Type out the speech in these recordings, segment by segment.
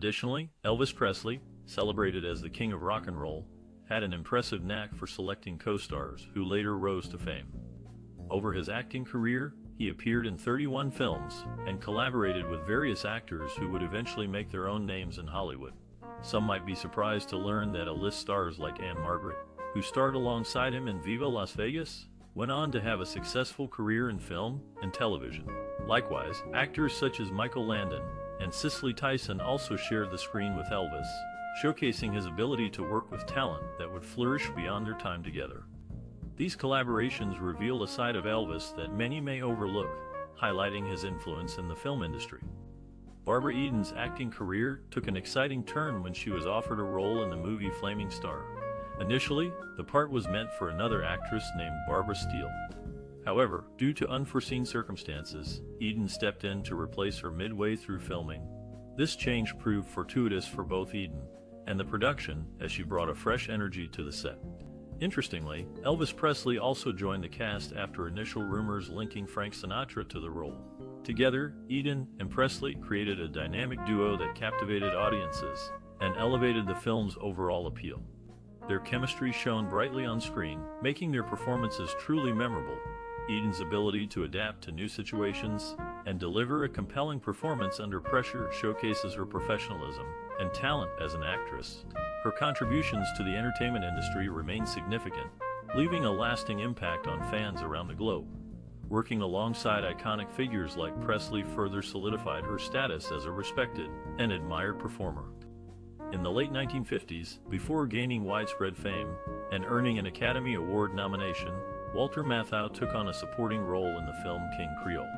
Additionally, Elvis Presley, celebrated as the king of rock and roll, had an impressive knack for selecting co-stars who later rose to fame. Over his acting career, he appeared in 31 films and collaborated with various actors who would eventually make their own names in Hollywood. Some might be surprised to learn that A-list stars like Anne Margaret, who starred alongside him in Viva Las Vegas, went on to have a successful career in film and television. Likewise, actors such as Michael Landon and Cicely Tyson also shared the screen with Elvis, showcasing his ability to work with talent that would flourish beyond their time together. These collaborations reveal a side of Elvis that many may overlook, highlighting his influence in the film industry. Barbara Eden's acting career took an exciting turn when she was offered a role in the movie Flaming Star. Initially, the part was meant for another actress named Barbara Steele. However, due to unforeseen circumstances, Eden stepped in to replace her midway through filming. This change proved fortuitous for both Eden and the production, as she brought a fresh energy to the set. Interestingly, Elvis Presley also joined the cast after initial rumors linking Frank Sinatra to the role. Together, Eden and Presley created a dynamic duo that captivated audiences and elevated the film's overall appeal. Their chemistry shone brightly on screen, making their performances truly memorable. Eden's ability to adapt to new situations and deliver a compelling performance under pressure showcases her professionalism and talent as an actress. Her contributions to the entertainment industry remain significant, leaving a lasting impact on fans around the globe. Working alongside iconic figures like Presley further solidified her status as a respected and admired performer. In the late 1950s, before gaining widespread fame and earning an Academy Award nomination, Walter Matthau took on a supporting role in the film King Creole.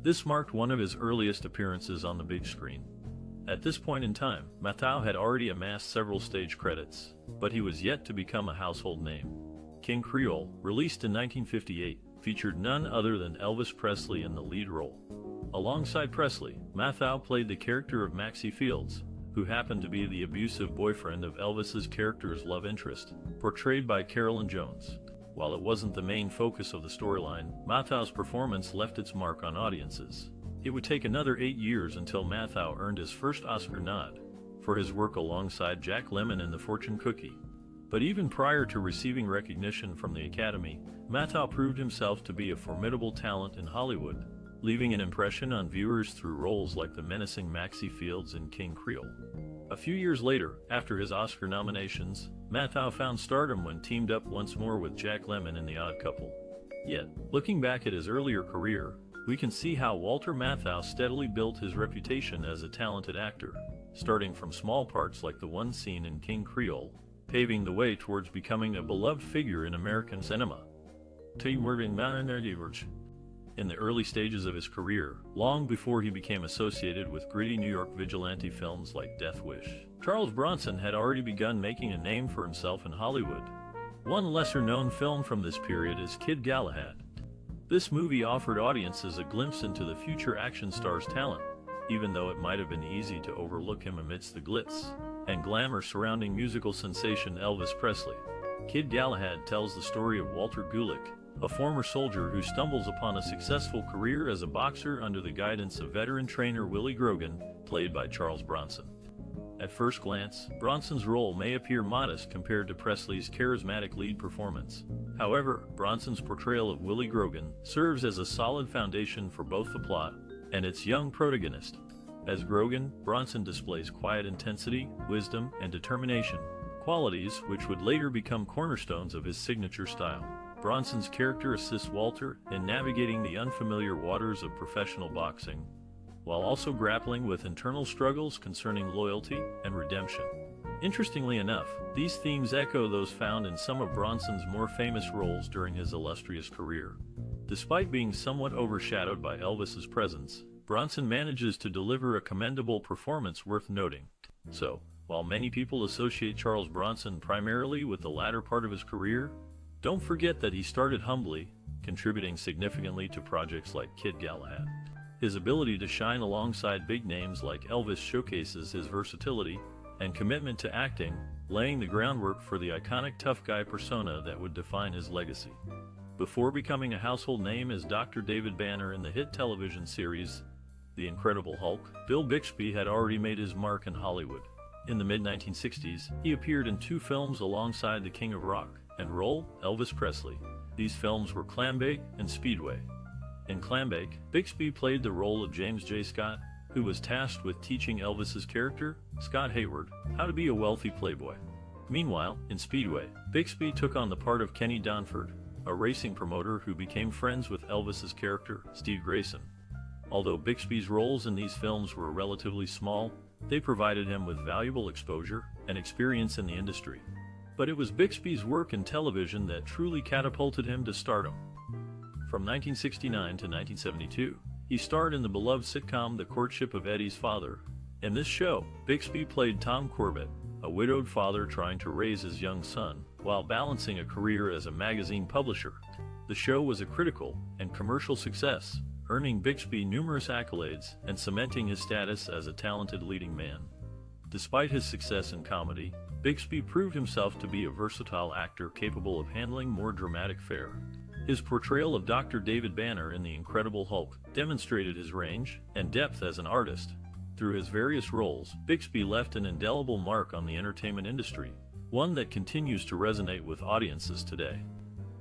This marked one of his earliest appearances on the big screen. At this point in time, Matthau had already amassed several stage credits, but he was yet to become a household name. King Creole, released in 1958, featured none other than Elvis Presley in the lead role. Alongside Presley, Matthau played the character of Maxie Fields, who happened to be the abusive boyfriend of Elvis's character's love interest, portrayed by Carolyn Jones. While it wasn't the main focus of the storyline, Matthau's performance left its mark on audiences. It would take another 8 years until Matthau earned his first Oscar nod for his work alongside Jack Lemmon in The Fortune Cookie. But even prior to receiving recognition from the Academy, Matthau proved himself to be a formidable talent in Hollywood, leaving an impression on viewers through roles like the menacing Maxie Fields in King Creole. A few years later, after his Oscar nominations, Matthau found stardom when teamed up once more with Jack Lemmon in The Odd Couple. Yet, looking back at his earlier career, we can see how Walter Matthau steadily built his reputation as a talented actor, starting from small parts like the one seen in King Creole, paving the way towards becoming a beloved figure in American cinema. In the early stages of his career, long before he became associated with gritty New York vigilante films like Death Wish, Charles Bronson had already begun making a name for himself in Hollywood. One lesser-known film from this period is Kid Galahad. This movie offered audiences a glimpse into the future action star's talent, even though it might have been easy to overlook him amidst the glitz and glamour surrounding musical sensation Elvis Presley. Kid Galahad tells the story of Walter Gulick, a former soldier who stumbles upon a successful career as a boxer under the guidance of veteran trainer Willie Grogan, played by Charles Bronson. At first glance, Bronson's role may appear modest compared to Presley's charismatic lead performance. However, Bronson's portrayal of Willie Grogan serves as a solid foundation for both the plot and its young protagonist. As Grogan, Bronson displays quiet intensity, wisdom, and determination, qualities which would later become cornerstones of his signature style. Bronson's character assists Walter in navigating the unfamiliar waters of professional boxing, while also grappling with internal struggles concerning loyalty and redemption. Interestingly enough, these themes echo those found in some of Bronson's more famous roles during his illustrious career. Despite being somewhat overshadowed by Elvis's presence, Bronson manages to deliver a commendable performance worth noting. So, while many people associate Charles Bronson primarily with the latter part of his career, don't forget that he started humbly, contributing significantly to projects like Kid Galahad. His ability to shine alongside big names like Elvis showcases his versatility and commitment to acting, laying the groundwork for the iconic tough guy persona that would define his legacy. Before becoming a household name as Dr. David Banner in the hit television series The Incredible Hulk, Bill Bixby had already made his mark in Hollywood. In the mid-1960s, he appeared in 2 films alongside the King of Rock and Roll, Elvis Presley. These films were Clambake and Speedway. In Clambake, Bixby played the role of James J. Scott, who was tasked with teaching Elvis's character, Scott Hayward, how to be a wealthy playboy. Meanwhile, in Speedway, Bixby took on the part of Kenny Donford, a racing promoter who became friends with Elvis's character, Steve Grayson. Although Bixby's roles in these films were relatively small, they provided him with valuable exposure and experience in the industry. But it was Bixby's work in television that truly catapulted him to stardom. From 1969 to 1972, he starred in the beloved sitcom The Courtship of Eddie's Father. In this show, Bixby played Tom Corbett, a widowed father trying to raise his young son while balancing a career as a magazine publisher. The show was a critical and commercial success, earning Bixby numerous accolades and cementing his status as a talented leading man. Despite his success in comedy, Bixby proved himself to be a versatile actor capable of handling more dramatic fare. His portrayal of Dr. David Banner in The Incredible Hulk demonstrated his range and depth as an artist. Through his various roles, Bixby left an indelible mark on the entertainment industry, one that continues to resonate with audiences today.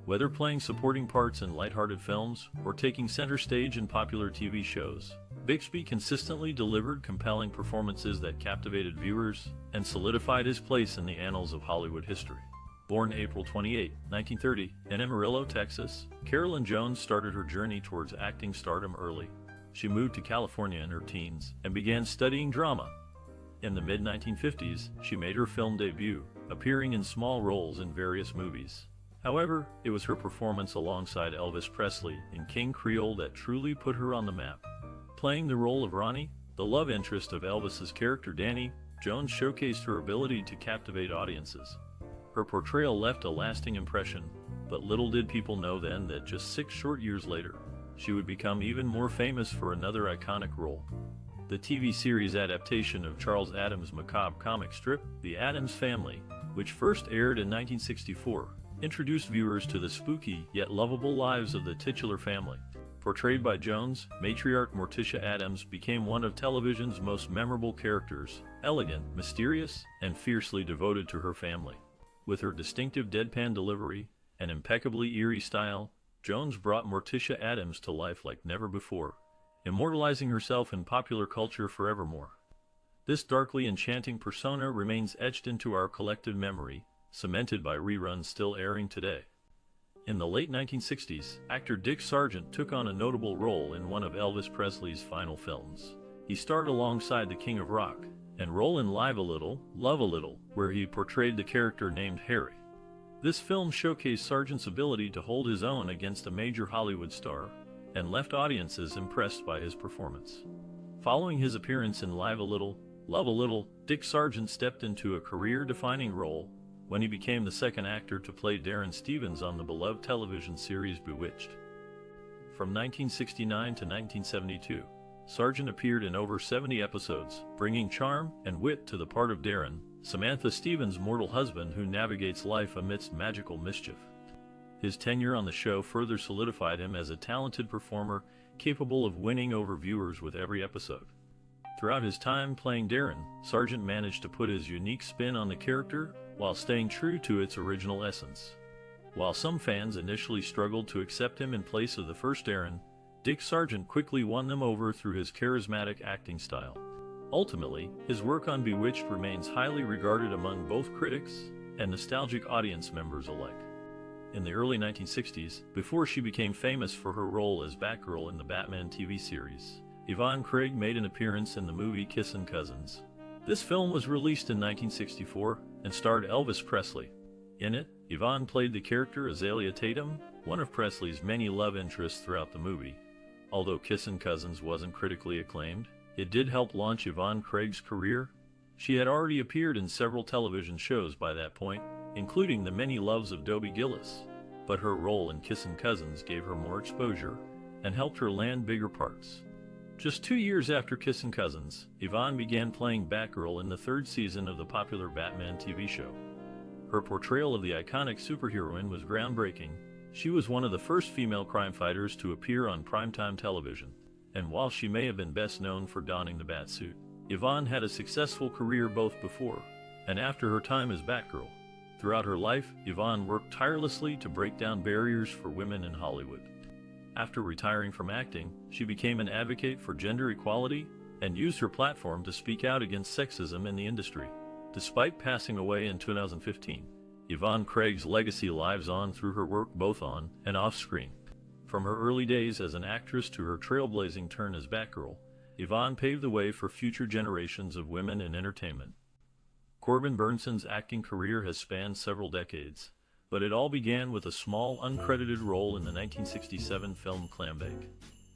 Whether playing supporting parts in lighthearted films or taking center stage in popular TV shows, Bixby consistently delivered compelling performances that captivated viewers and solidified his place in the annals of Hollywood history. Born April 28, 1930, in Amarillo, Texas, Carolyn Jones started her journey towards acting stardom early. She moved to California in her teens and began studying drama. In the mid-1950s, she made her film debut, appearing in small roles in various movies. However, it was her performance alongside Elvis Presley in King Creole that truly put her on the map. Playing the role of Ronnie, the love interest of Elvis's character Danny, Jones showcased her ability to captivate audiences. Her portrayal left a lasting impression, but little did people know then that just 6 short years later, she would become even more famous for another iconic role. The TV series adaptation of Charles Addams' macabre comic strip, The Addams Family, which first aired in 1964, introduced viewers to the spooky yet lovable lives of the titular family. Portrayed by Jones, matriarch Morticia Addams became one of television's most memorable characters, elegant, mysterious, and fiercely devoted to her family. With her distinctive deadpan delivery and impeccably eerie style, Jones brought Morticia Addams to life like never before, immortalizing herself in popular culture forevermore. This darkly enchanting persona remains etched into our collective memory, cemented by reruns still airing today. In the late 1960s, actor Dick Sargent took on a notable role in one of Elvis Presley's final films. He starred alongside the King of Rock and Roll in Live a Little, Love a Little, where he portrayed the character named Harry. This film showcased Sargent's ability to hold his own against a major Hollywood star and left audiences impressed by his performance. Following his appearance in Live a Little, Love a Little, Dick Sargent stepped into a career-defining role when he became the second actor to play Darren Stevens on the beloved television series Bewitched. From 1969 to 1972, Sargent appeared in over 70 episodes, bringing charm and wit to the part of Darren, Samantha Stevens' mortal husband who navigates life amidst magical mischief. His tenure on the show further solidified him as a talented performer capable of winning over viewers with every episode. Throughout his time playing Darren, Sargent managed to put his unique spin on the character while staying true to its original essence. While some fans initially struggled to accept him in place of the first Darren, Dick Sargent quickly won them over through his charismatic acting style. Ultimately, his work on Bewitched remains highly regarded among both critics and nostalgic audience members alike. In the early 1960s, before she became famous for her role as Batgirl in the Batman TV series, Yvonne Craig made an appearance in the movie Kissin' Cousins. This film was released in 1964 and starred Elvis Presley. In it, Yvonne played the character Azalea Tatum, one of Presley's many love interests throughout the movie. Although Kissin' Cousins wasn't critically acclaimed, it did help launch Yvonne Craig's career. She had already appeared in several television shows by that point, including The Many Loves of Dobie Gillis, but her role in Kissin' Cousins gave her more exposure and helped her land bigger parts. Just 2 years after Kissin' Cousins, Yvonne began playing Batgirl in the 3rd season of the popular Batman TV show. Her portrayal of the iconic superheroine was groundbreaking. She was one of the first female crime fighters to appear on primetime television, And while she may have been best known for donning the Batsuit, Yvonne had a successful career both before and after her time as Batgirl. Throughout her life, Yvonne worked tirelessly to break down barriers for women in Hollywood. After retiring from acting, she became an advocate for gender equality and used her platform to speak out against sexism in the industry. Despite passing away in 2015, Yvonne Craig's legacy lives on through her work both on and off screen. From her early days as an actress to her trailblazing turn as Batgirl, Yvonne paved the way for future generations of women in entertainment. Corbin Bernsen's acting career has spanned several decades, but it all began with a small, uncredited role in the 1967 film Clambake.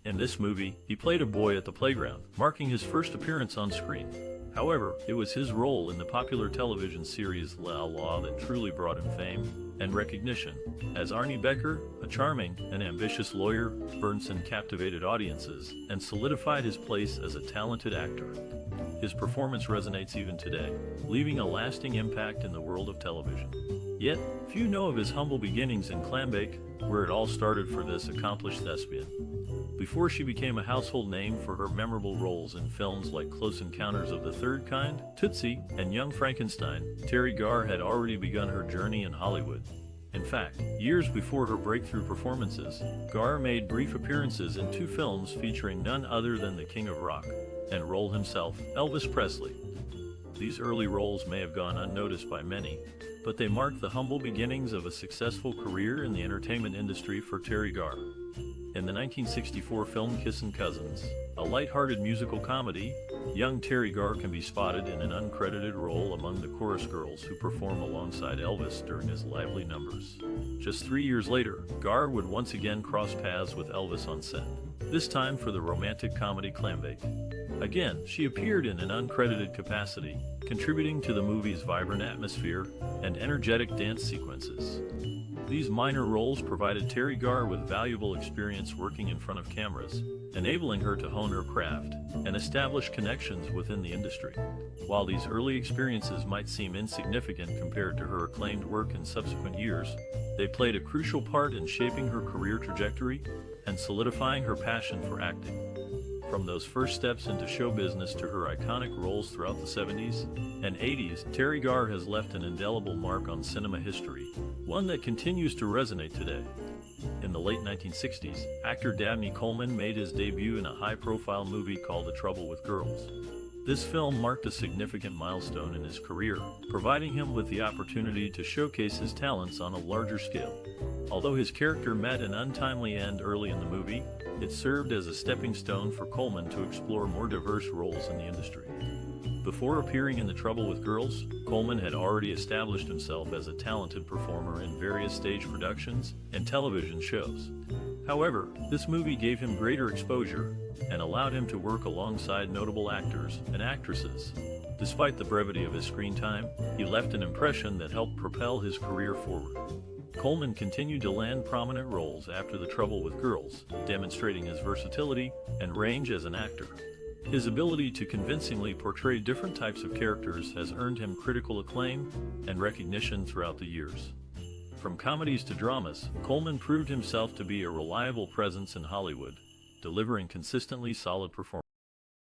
In this movie, he played a boy at the playground, marking his first appearance on screen. However, it was his role in the popular television series La La that truly brought him fame and recognition. As Arnie Becker, a charming and ambitious lawyer, Bernsen captivated audiences and solidified his place as a talented actor. His performance resonates even today, leaving a lasting impact in the world of television. Yet, few know of his humble beginnings in Clambake, where it all started for this accomplished thespian. Before she became a household name for her memorable roles in films like Close Encounters of the Third Kind, Tootsie, and Young Frankenstein, Terry Garr had already begun her journey in Hollywood. In fact, years before her breakthrough performances, Garr made brief appearances in 2 films featuring none other than the King of Rock and role himself, Elvis Presley. These early roles may have gone unnoticed by many, but they marked the humble beginnings of a successful career in the entertainment industry for Terry Garr. In the 1964 film Kissin' Cousins, a light-hearted musical comedy, young Terry Garr can be spotted in an uncredited role among the chorus girls who perform alongside Elvis during his lively numbers. Just 3 years later, Garr would once again cross paths with Elvis on set, this time for the romantic comedy Clambake. Again, she appeared in an uncredited capacity, contributing to the movie's vibrant atmosphere and energetic dance sequences. These minor roles provided Terry Garr with valuable experience working in front of cameras, enabling her to hone her craft and establish connections within the industry. While these early experiences might seem insignificant compared to her acclaimed work in subsequent years, they played a crucial part in shaping her career trajectory and solidifying her passion for acting. From those first steps into show business to her iconic roles throughout the 70s and 80s, Terry Garr has left an indelible mark on cinema history, one that continues to resonate today. In the late 1960s, actor Dabney Coleman made his debut in a high-profile movie called The Trouble with Girls. This film marked a significant milestone in his career, providing him with the opportunity to showcase his talents on a larger scale. Although his character met an untimely end early in the movie, it served as a stepping stone for Coleman to explore more diverse roles in the industry. Before appearing in The Trouble with Girls, Coleman had already established himself as a talented performer in various stage productions and television shows. However, this movie gave him greater exposure and allowed him to work alongside notable actors and actresses. Despite the brevity of his screen time, he left an impression that helped propel his career forward. Coleman continued to land prominent roles after The Trouble with Girls, demonstrating his versatility and range as an actor. His ability to convincingly portray different types of characters has earned him critical acclaim and recognition throughout the years. From comedies to dramas, Coleman proved himself to be a reliable presence in Hollywood, delivering consistently solid performances.